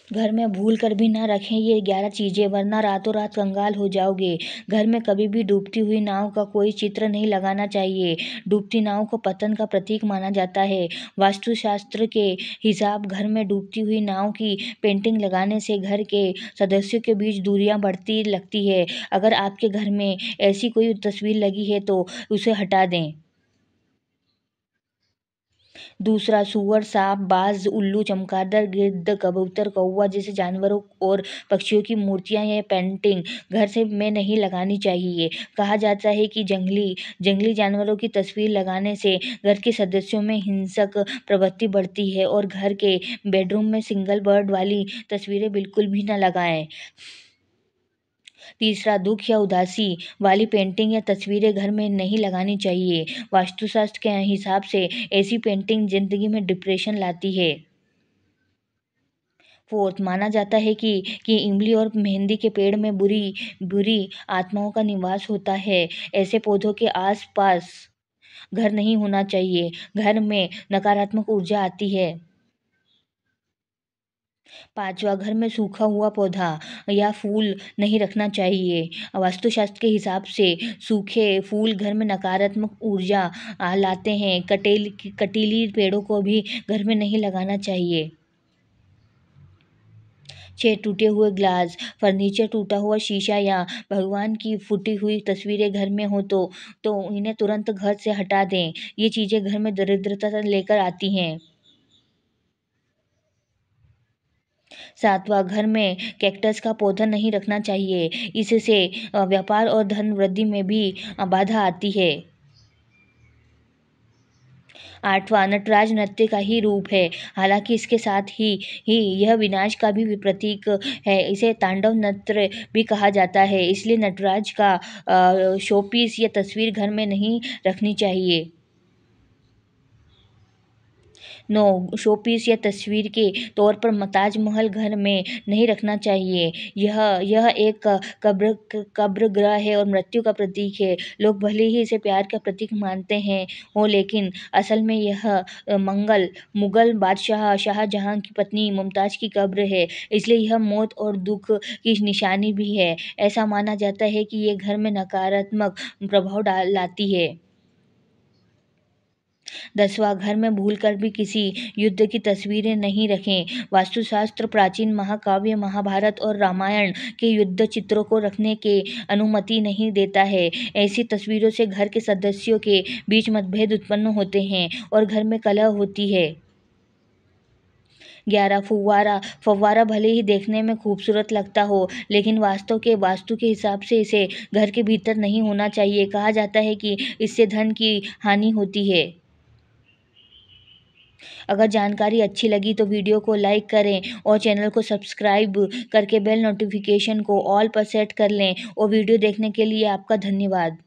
घर में भूल कर भी ना रखें ये 11 चीज़ें, वरना रातों रात कंगाल हो जाओगे। घर में कभी भी डूबती हुई नाव का कोई चित्र नहीं लगाना चाहिए। डूबती नाव को पतन का प्रतीक माना जाता है। वास्तुशास्त्र के हिसाब घर में डूबती हुई नाव की पेंटिंग लगाने से घर के सदस्यों के बीच दूरियां बढ़ती लगती है। अगर आपके घर में ऐसी कोई तस्वीर लगी है तो उसे हटा दें। दूसरा, सूअर, सांप, बाज, उल्लू, चमगादड़, गिद्ध, कबूतर, कौवा जैसे जानवरों और पक्षियों की मूर्तियां या पेंटिंग घर से में नहीं लगानी चाहिए। कहा जाता है कि जंगली जानवरों की तस्वीर लगाने से घर के सदस्यों में हिंसक प्रवृत्ति बढ़ती है। और घर के बेडरूम में सिंगल बर्ड वाली तस्वीरें बिल्कुल भी न लगाएं। तीसरा, दुख या उदासी वाली पेंटिंग या तस्वीरें घर में नहीं लगानी चाहिए। वास्तुशास्त्र के हिसाब से ऐसी पेंटिंग जिंदगी में डिप्रेशन लाती है। फोर्थ, माना जाता है कि इमली और मेहंदी के पेड़ में बुरी बुरी आत्माओं का निवास होता है। ऐसे पौधों के आस पास घर नहीं होना चाहिए। घर में नकारात्मक ऊर्जा आती है। पांचवा, घर में सूखा हुआ पौधा या फूल नहीं रखना चाहिए। वास्तुशास्त्र के हिसाब से सूखे फूल घर में नकारात्मक ऊर्जा लाते हैं। कटीली पेड़ों को भी घर में नहीं लगाना चाहिए। 6, टूटे हुए ग्लास, फर्नीचर, टूटा हुआ शीशा या भगवान की फूटी हुई तस्वीरें घर में हो तो इन्हें तुरंत घर से हटा दें। ये चीज़ें घर में दरिद्रता लेकर आती हैं। 7वां, घर में कैक्टस का पौधा नहीं रखना चाहिए। इससे व्यापार और धन वृद्धि में भी बाधा आती है। 8वां, नटराज नृत्य का ही रूप है। हालांकि इसके साथ ही यह विनाश का भी प्रतीक है। इसे तांडव नृत्य भी कहा जाता है। इसलिए नटराज का शोपीस या तस्वीर घर में नहीं रखनी चाहिए। 9, शोपीस या तस्वीर के तौर पर ताजमहल घर में नहीं रखना चाहिए। यह एक कब्र ग्रह है और मृत्यु का प्रतीक है। लोग भले ही इसे प्यार का प्रतीक मानते हैं लेकिन असल में यह मुगल बादशाह शाहजहां की पत्नी मुमताज की कब्र है। इसलिए यह मौत और दुख की निशानी भी है। ऐसा माना जाता है कि ये घर में नकारात्मक प्रभाव लाती है। 10वां, घर में भूलकर भी किसी युद्ध की तस्वीरें नहीं रखें। वास्तुशास्त्र प्राचीन महाकाव्य महाभारत और रामायण के युद्ध चित्रों को रखने की अनुमति नहीं देता है। ऐसी तस्वीरों से घर के सदस्यों के बीच मतभेद उत्पन्न होते हैं और घर में कलह होती है। 11, फव्वारा भले ही देखने में खूबसूरत लगता हो लेकिन वास्तु के हिसाब से इसे घर के भीतर नहीं होना चाहिए। कहा जाता है कि इससे धन की हानि होती है। अगर जानकारी अच्छी लगी तो वीडियो को लाइक करें और चैनल को सब्सक्राइब करके बेल नोटिफिकेशन को ऑल पर सेट कर लें। और वीडियो देखने के लिए आपका धन्यवाद।